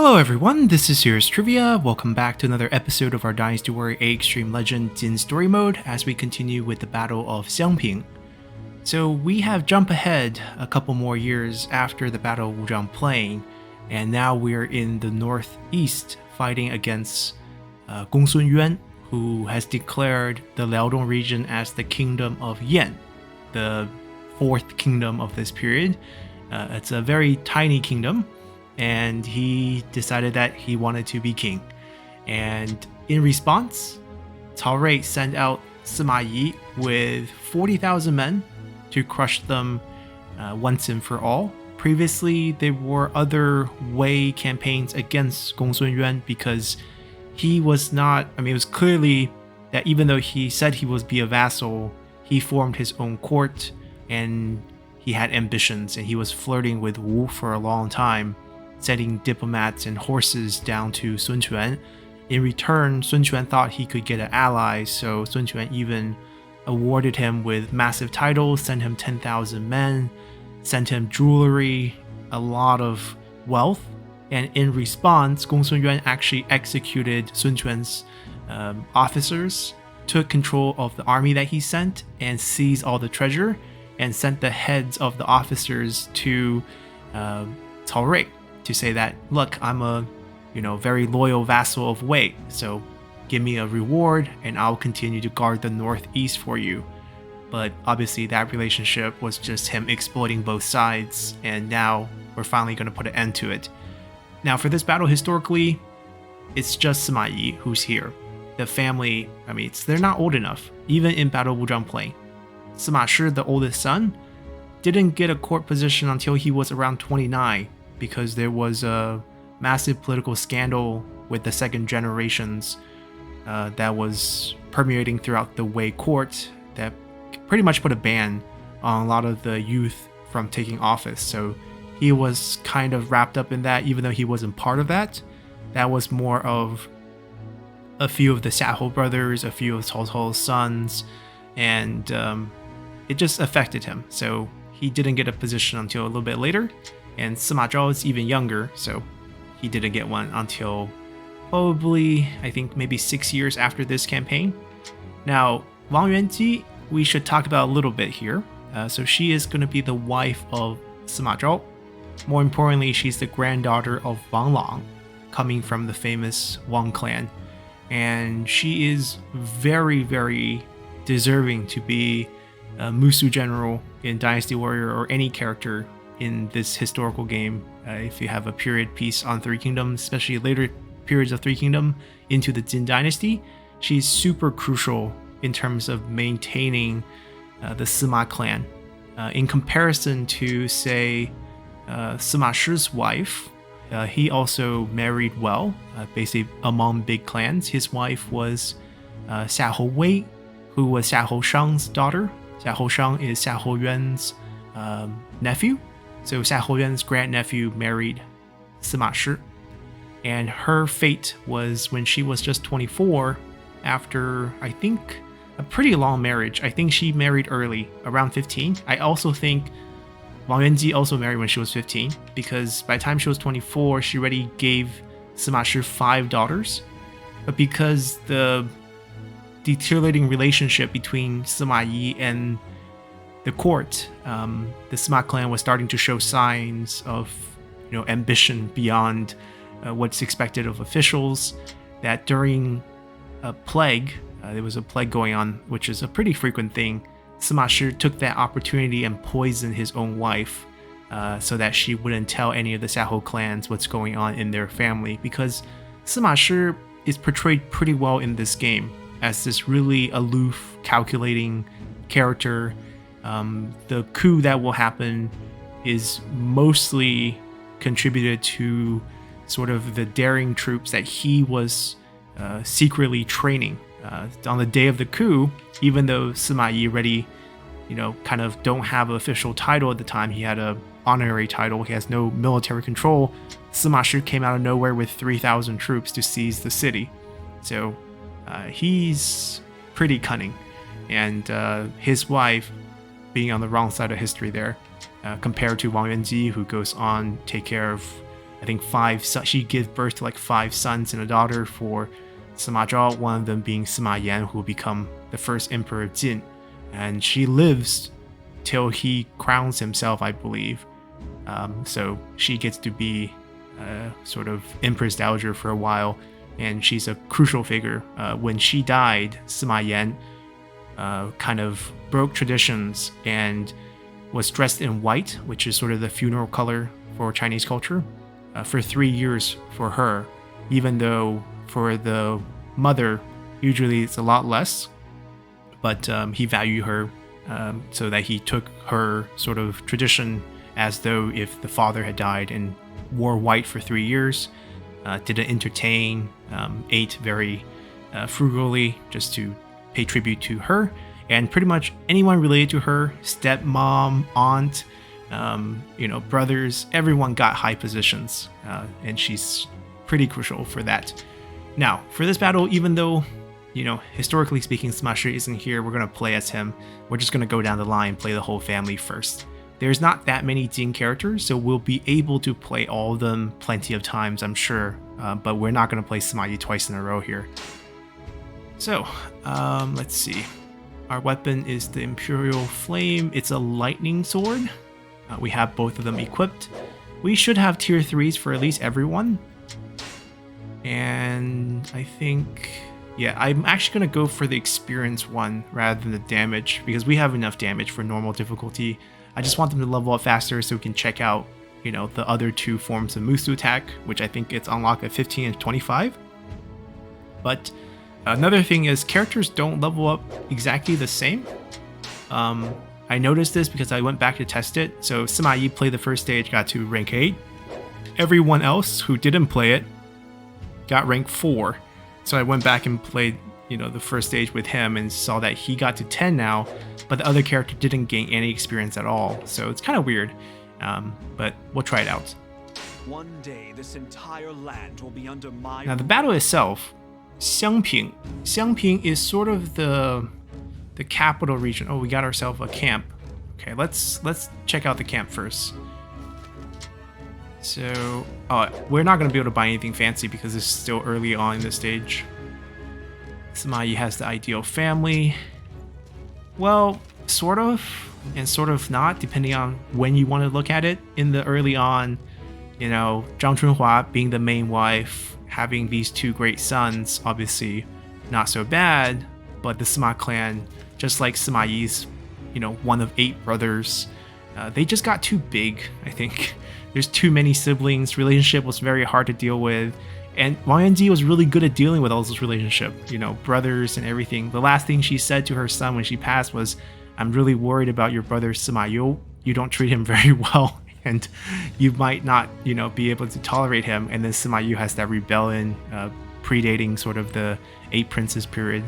Hello everyone, this is Serious Trivia. Welcome back to another episode of our Dynasty Warrior A Extreme Legend in Story Mode as we continue with the Battle of Xiangping. So we have jumped ahead a couple more years after the Battle of Wuzhang Plain, and now we're in the northeast fighting against Gongsun Yuan, who has declared the Liaodong region as the Kingdom of Yan, the fourth kingdom of this period. It's a very tiny kingdom, and he decided that he wanted to be king. And in response, Cao Rui sent out Sima Yi with 40,000 men to crush them once and for all. Previously, there were other Wei campaigns against Gongsun Yuan because he was not, it was clearly that even though he said he was be a vassal, he formed his own court and he had ambitions, and he was flirting with Wu for a long time, sending diplomats and horses down to Sun Quan. In return, Sun Quan thought he could get an ally, so Sun Quan even awarded him with massive titles, sent him 10,000 men, sent him jewelry, a lot of wealth. And in response, Gongsun Yuan actually executed Sun Quan's officers, took control of the army that he sent, and seized all the treasure, and sent the heads of the officers to Cao Rui to say that, look, I'm a very loyal vassal of Wei, so give me a reward and I'll continue to guard the northeast for you. But obviously that relationship was just him exploiting both sides, and now we're finally going to put an end to it. Now for this battle, historically, it's just Sima Yi who's here. The family, they're not old enough, even in Battle of Wuzhang Plain. Sima Shi, the oldest son, didn't get a court position until he was around 29 because there was a massive political scandal with the second generations that was permeating throughout the Wei court that pretty much put a ban on a lot of the youth from taking office. So he was kind of wrapped up in that, even though he wasn't part of that. That was more of a few of the Xiahou brothers, a few of Cao Cao's sons, and it just affected him. So he didn't get a position until a little bit later. And Sima Zhao is even younger, so he didn't get one until probably, I think, maybe 6 years after this campaign. Now, Wang Yuanji, we should talk about a little bit here. So she is going to be the wife of Sima Zhao. More importantly, she's the granddaughter of Wang Lang, coming from the famous Wang clan. And she is very, very deserving to be a Musu general in Dynasty Warrior or any character in this historical game. If you have a period piece on Three Kingdoms, especially later periods of Three Kingdom into the Jin Dynasty, she's super crucial in terms of maintaining the Sima clan. In comparison to, say, Sima Shi's wife, he also married well, basically among big clans. His wife was Xiahou Wei, who was Xiahou Shang's daughter. Xiahou Shang is Xiahou Yuan's nephew. So Xiahou Yuan's grandnephew married Sima Shi. And her fate was when she was just 24, after, I think, a pretty long marriage. I think she married early, around 15. I also think Wang Yuanji also married when she was 15, because by the time she was 24, she already gave Sima Shi 5 daughters. But because the deteriorating relationship between Sima Yi and the court, the Sima clan was starting to show signs of ambition beyond what's expected of officials, that during a plague, there was a plague going on, which is a pretty frequent thing. Sima Shi took that opportunity and poisoned his own wife so that she wouldn't tell any of the Xiahou clans what's going on in their family, because Sima Shi is portrayed pretty well in this game as this really aloof, calculating character. The coup that will happen is mostly contributed to sort of the daring troops that he was secretly training. On the day of the coup, even though Sima Yi already, kind of don't have an official title at the time, he had an honorary title, he has no military control, Sima Shi came out of nowhere with 3,000 troops to seize the city. So he's pretty cunning. And his wife being on the wrong side of history there, compared to Wang Yuanji, who goes on take care of I think she gives birth to like 5 sons and a daughter for Sima Zhao, one of them being Sima Yan, who will become the first emperor of Jin. And she lives till he crowns himself, I believe. So she gets to be sort of Empress Dowager for a while, and she's a crucial figure. When she died, Sima Yan kind of broke traditions and was dressed in white, which is sort of the funeral color for Chinese culture, for 3 years for her, even though for the mother, usually it's a lot less. But he valued her so that he took her sort of tradition as though if the father had died, and wore white for 3 years, didn't entertain, ate very frugally just to pay tribute to her. And pretty much anyone related to her, stepmom, aunt, brothers, everyone got high positions. And she's pretty crucial for that. Now, for this battle, even though, historically speaking, Sima Shi isn't here, we're going to play as him. We're just going to go down the line and play the whole family first. There's not that many Jin characters, so we'll be able to play all of them plenty of times, I'm sure. But we're not going to play Sima Yi twice in a row here. So, let's see. Our weapon is the Imperial Flame. It's a lightning sword. We have both of them equipped. We should have tier 3s for at least everyone. And I think, yeah, I'm actually going to go for the experience one rather than the damage, because we have enough damage for normal difficulty. I just want them to level up faster so we can check out, the other 2 forms of Musu attack, which I think it's unlocked at 15 and 25. But another thing is characters don't level up exactly the same. I noticed this because I went back to test it. So Sima Yi played the first stage, got to rank 8. Everyone else who didn't play it got rank 4. So I went back and played, the first stage with him and saw that he got to 10 now, but the other character didn't gain any experience at all. So it's kind of weird, but we'll try it out. One day, this entire land will be under my... Now the battle itself, Xiangping. Xiangping is sort of the capital region. Oh, we got ourselves a camp. Okay, let's check out the camp first. So, we're not going to be able to buy anything fancy because it's still early on in the stage. Sima Yi has the ideal family. Well, sort of, and sort of not, depending on when you want to look at it. In the early on, Zhang Chunhua being the main wife, having these 2 great sons, obviously not so bad. But the Sima clan, just like Sima Yi's, one of 8 brothers, they just got too big, I think. There's too many siblings, relationship was very hard to deal with, and Wang Yanji was really good at dealing with all those relationships, brothers and everything. The last thing she said to her son when she passed was, "I'm really worried about your brother Sima Yu. You don't treat him very well, and you might not, be able to tolerate him." And then Sima Yu has that rebellion, predating sort of the 8 princes period.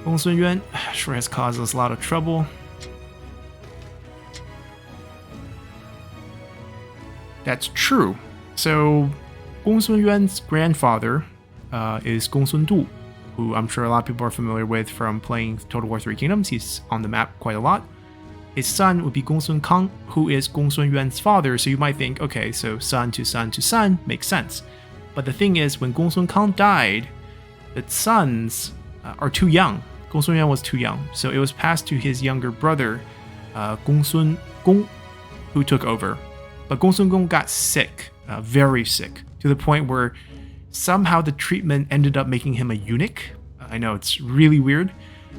Gongsun Yuan sure has caused us a lot of trouble. That's true. So, Gongsun Yuan's grandfather is Gongsun Du, who I'm sure a lot of people are familiar with from playing Total War 3 Kingdoms. He's on the map quite a lot. His son would be Gongsun Kang, who is Gongsun Yuan's father. So you might think, okay, so son to son to son makes sense. But the thing is, when Gongsun Kang died, the sons are too young. Gongsun Yuan was too young, so it was passed to his younger brother, Gongsun Gong, who took over. But Gongsun Gong got sick, very sick, to the point where somehow the treatment ended up making him a eunuch. I know, it's really weird,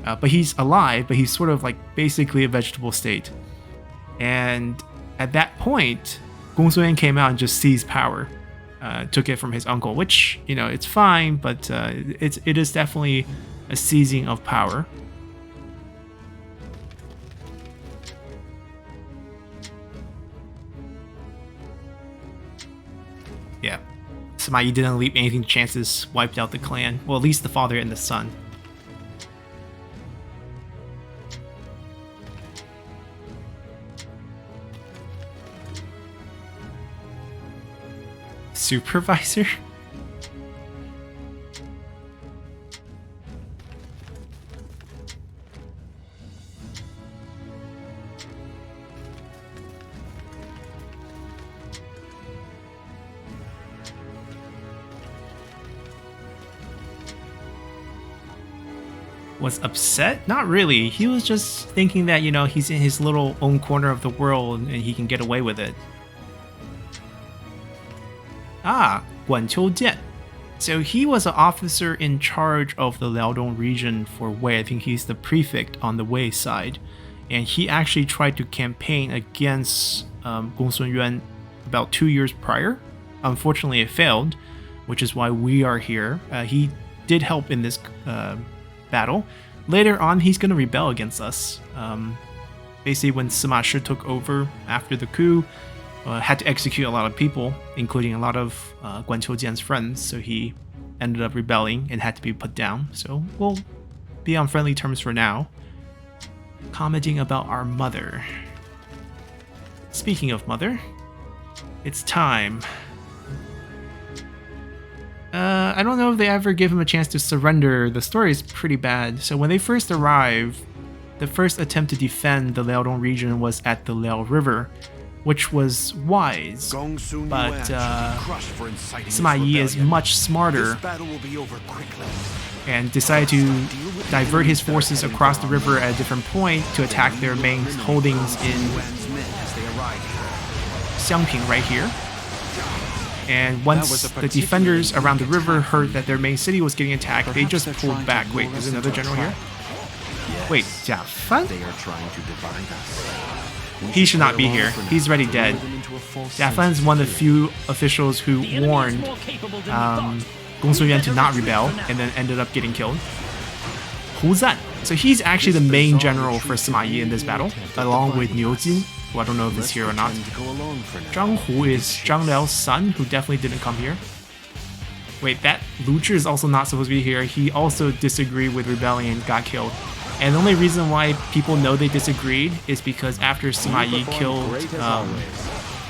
but he's alive, but he's sort of like basically a vegetable state. And at that point, Gongsun Yuan came out and just seized power, took it from his uncle, which, it's fine, but it is definitely a seizing of power. Yeah, Sima Yi didn't leave anything to chances, wiped out the clan. Well, at least the father and the son. Supervisor? was upset? Not really. He was just thinking that, he's in his little own corner of the world and he can get away with it. Ah, Guan Qiujian. So he was an officer in charge of the Liaodong region for Wei. I think he's the prefect on the Wei side. And he actually tried to campaign against Gongsun Yuan about 2 years prior. Unfortunately, it failed, which is why we are here. He did help in this battle. Later on, he's going to rebel against us. Basically, when Sima Shi took over after the coup, had to execute a lot of people, including a lot of Guan Qiujian's friends, so he ended up rebelling and had to be put down. So we'll be on friendly terms for now. Commenting about our mother. Speaking of mother, it's time. I don't know if they ever give him a chance to surrender. The story is pretty bad. So when they first arrived, the first attempt to defend the Liaodong region was at the Liao River, which was wise, but Sima Yi is much smarter and decided to divert his forces across the river at a different point to attack their main holdings in Xiangping right here. And once the defenders around the river heard that their main city was getting attacked, they just pulled back. Wait, there's another general here? Wait, Jia Fan? He should not be here. He's already dead. Jia Fan's one of the few officials who warned Gongsun Yuan to not rebel and then ended up getting killed. Hu Zan. So he's actually the main general for Sima Yi in this battle, along with Niu Jin, who I don't know if it's here or not. Zhang Hu is Zhang Liao's son, who definitely didn't come here. Wait, that Lu Zhi is also not supposed to be here. He also disagreed with rebellion and got killed. And the only reason why people know they disagreed is because after Sima Yi killed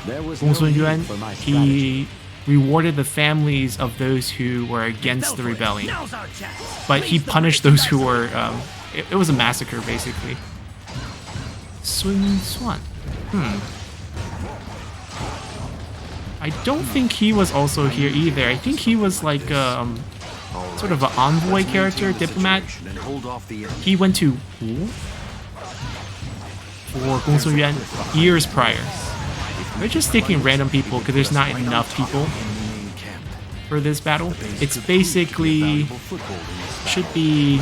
Gongsun Yuan, he rewarded the families of those who were against the rebellion. But he punished those who were... it was a massacre, basically. Sun Suan. I don't think he was also here either. I think he was like sort of an envoy character, diplomat. He went to Wu for Gongsun Yuan years prior. We're just taking random people because there's not enough people for this battle. It's basically should be...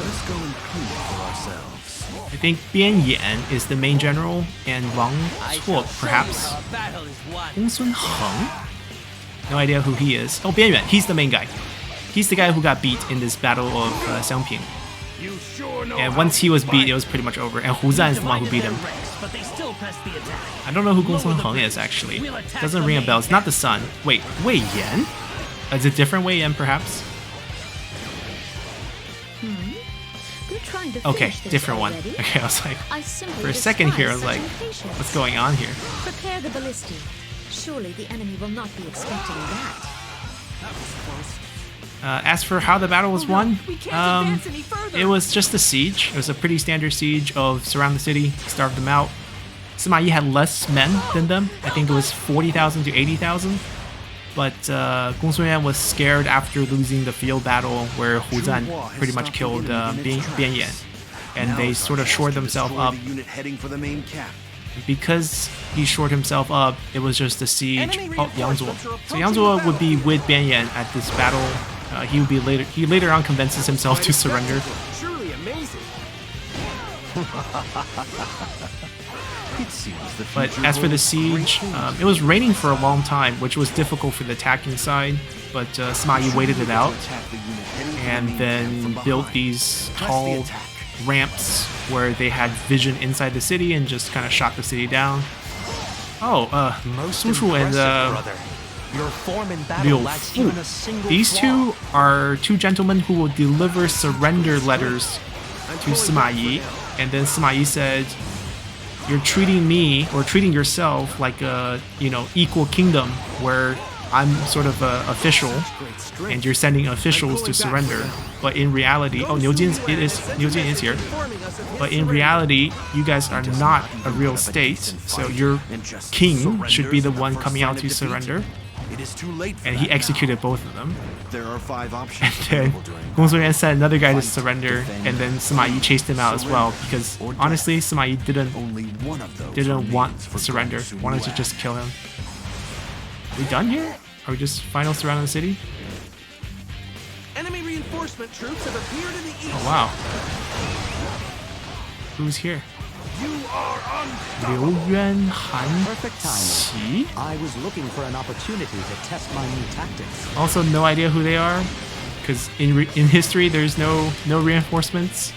I think Bian Yan is the main general, and Wang Cuo perhaps. Gongsun Heng? No idea who he is. Oh, Bian Yuan, he's the main guy. He's the guy who got beat in this battle of Xiangping. And once he was beat, it was pretty much over. And Hu Zan is the one who beat him. I don't know who Gongsun Heng is, actually. Doesn't ring a bell. It's not the son. Wait, Wei Yan? Is it different Wei Yan, perhaps? Okay, different one. Okay, I was like, for a second here, I was like, what's going on here? Prepare the ballistae. Surely the enemy will not be expecting that. As for how the battle was won, it was just a siege. It was a pretty standard siege of surround the city, starve them out. Sima Yi had less men than them. I think it was 40,000 to 80,000. But Gongsun Yuan was scared after losing the field battle where Hu Zan pretty much killed Bian Yan. And they sort of shored themselves up. Because he shored himself up, it was just a siege. Oh, Yang Zuo. So Yang Zuo would be with Bian Yan at this battle. He later on convinces himself to surrender. But as for the siege, it was raining for a long time, which was difficult for the attacking side. But Sima Yi waited it out and then built these tall ramps where they had vision inside the city and just kind of shot the city down. Oh, Su Shu and Liu Fu. These two are two gentlemen who will deliver surrender letters to Sima Yi. And then Sima Yi said, you're treating me or treating yourself like a, equal kingdom where I'm sort of an official and you're sending officials to surrender. But in reality, Niu Jin is here. But in reality, you guys are not a real state, so your king should be the one coming out to surrender. is too late for and he that executed now. both of them. There are 5 And options then available during Gong Sun Yuan battle. sent another guy to Fight, surrender, defend, and then Sima Yi chased him out as well surrender, because or honestly, death. Sima Yi didn't Only one of those want remains to for surrender. Gong Sun Wanted to Yuan. just kill him. We done here? Are we just final surrounding the city? Enemy reinforcement troops have appeared in the east. Oh wow. Who's here? You are Liu Yuan Han Perfect Qi? timing. I was looking for an opportunity to test my new tactics. Also, no idea who they are, because in history there's no reinforcements.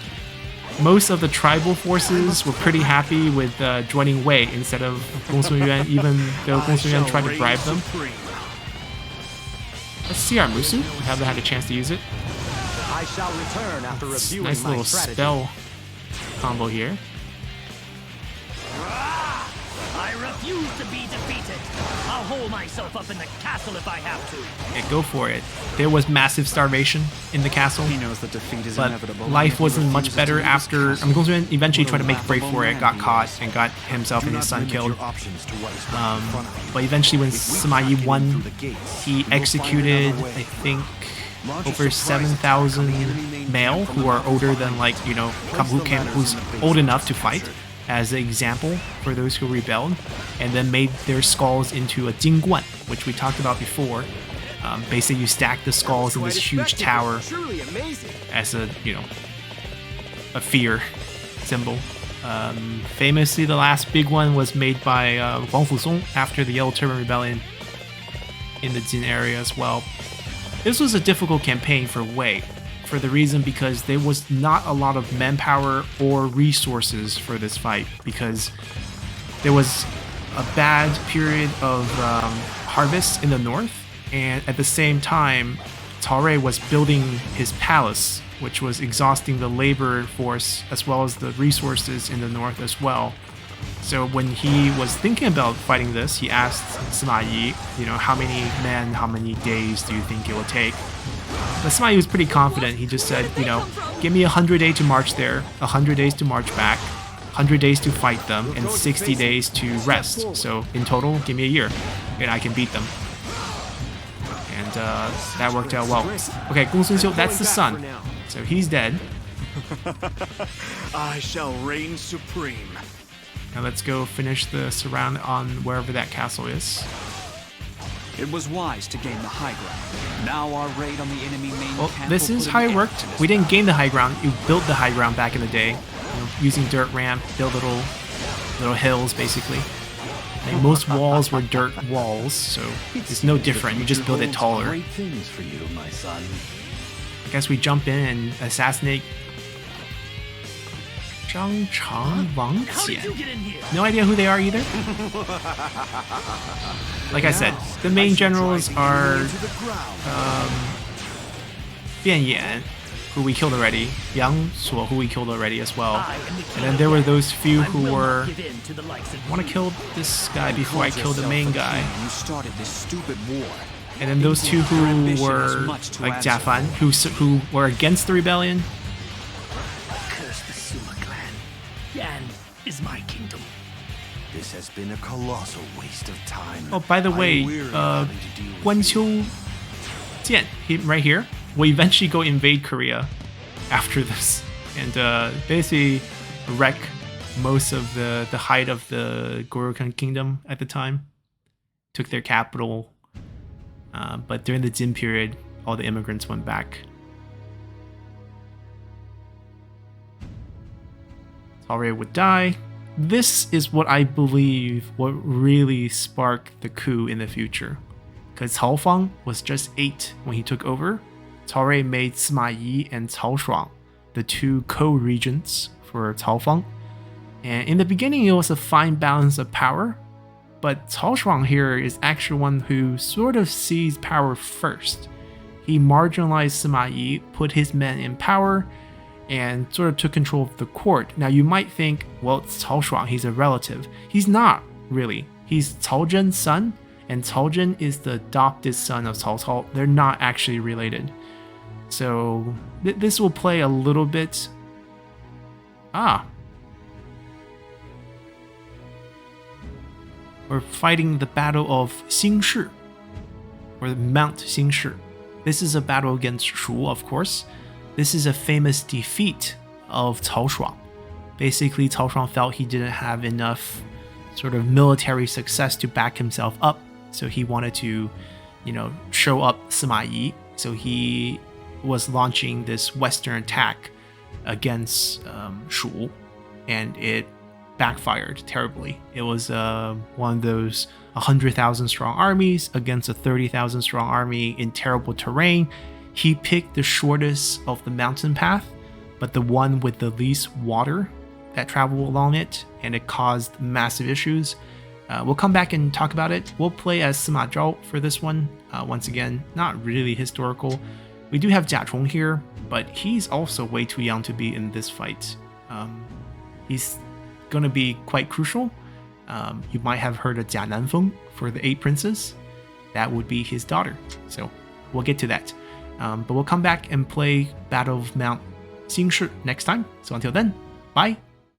Most of the tribal forces were pretty happy with joining Wei instead of Gong Sun Yuan, even though Gong Sun Yuan tried to bribe them. Let's see our Musu. We haven't had a chance to use it. I shall return after reviewing Nice my little strategy. spell combo here. I refuse to be defeated. I'll hold myself up in the castle if I have to. Yeah, go for it. There was massive starvation in the castle, He knows that defeat is but inevitable. life and wasn't he much refuses better to leave his after. castle. Gong Sun Yuan eventually What tried to a make a break laughable for it, man got he caught, is. and got himself Do and his not son limit killed. your options to what is right in front of you. But eventually, when If we Sima cannot Yi get in won, through the gates, he we will find executed, another way. I think, Launch a over surprise attack 7,000 on the enemy main male camp from who are the older front. than, like, you know, Once the who's ladders in the base old are enough to fight, captured, as an example for those who rebelled, and then made their skulls into a jingguan, which we talked about before. Basically, you stack the skulls in this huge tower Truly amazing. as a, you know, a fear symbol. Famously, the last big one was made by Huang Fusong after the Yellow Turban Rebellion in the Jin area as well. This was a difficult campaign for Wei, for the reason because there was not a lot of manpower or resources for this fight, because there was a bad period of harvest in the north, and at the same time, Cao Rui was building his palace, which was exhausting the labor force as well as the resources in the north as well. So when he was thinking about fighting this, he asked Sima Yi, you know, how many men, how many days do you think it will take? But Sima Yi was pretty confident. He just said, you know, give me 100 days to march there, 100 days to march back, 100 days to fight them, and 60 days to rest. So in total, give me a year, and I can beat them. And that worked out well. Okay, Gong Sun Xiu, that's the son. So he's dead. I shall reign supreme. Now let's go finish the surround on wherever that castle is. It was wise to gain the high ground. Now our raid on the enemy main Well, camp this will is put how an it end worked. to this We didn't battle. gain the high ground. You built the high ground back in the day, you know, using dirt ramp, build little hills basically. And most walls were dirt walls, so it's no different. You just build it taller. Great things for you, my son. I guess we jump in and assassinate Xiangping Wang How did you Jian. get in here? No idea who they are either. Like I said, the main generals are To the ground. Bian Yan, who we killed already, Yang Suo, who we killed already as well. I am the king And then of there were Yan. those few I who will not were. give in to the likes of I want to you. kill this guy before I kill the main guy. You started this stupid war. And then those two Your who ambition has were much to like answer Jiafan, for. who were against the rebellion. Curse the Suma clan. Yan is my kingdom. This has been a colossal waste of time. Oh, by the I'm way, weary of having to deal with Guan you. Qiu Jian, right here, will eventually go invade Korea after this, and basically wreck most of the height of the Gorokan kingdom at the time. Took their capital, but during the Jin period, all the immigrants went back. Cao Rui would die. This is what I believe what really sparked the coup in the future. Because Cao Fang was just 8 when he took over. Cao Rui made Sima Yi and Cao Shuang the two co-regents for Cao Fang. And in the beginning, it was a fine balance of power. But Cao Shuang here is actually one who sort of sees power first. He marginalized Sima Yi, put his men in power, and sort of took control of the court. Now you might think, well, it's Cao Shuang, he's a relative. He's not really. He's Cao Zhen's son, and Cao Zhen is the adopted son of Cao Cao. They're not actually related. So this will play a little bit. We're fighting the Battle of Xingshi. or Mount Xingshi. This is a battle against Shu, of course. This is a famous defeat of Cao Shuang. Basically, Cao Shuang felt he didn't have enough sort of military success to back himself up, so he wanted to, show up Sima Yi. So he was launching this western attack against Shu, and it backfired terribly. It was one of those 100,000 strong armies against a 30,000 strong army in terrible terrain. He picked the shortest of the mountain path, but the one with the least water that traveled along it, and it caused massive issues. We'll come back and talk about it. We'll play as Sima Zhao for this one. Once again, not really historical. We do have Jia Chong here, but he's also way too young to be in this fight. He's going to be quite crucial. You might have heard of Jia Nanfeng for the 8 princes. That would be his daughter. So we'll get to that. But we'll come back and play Battle of Mount Xingshi next time. So until then, bye.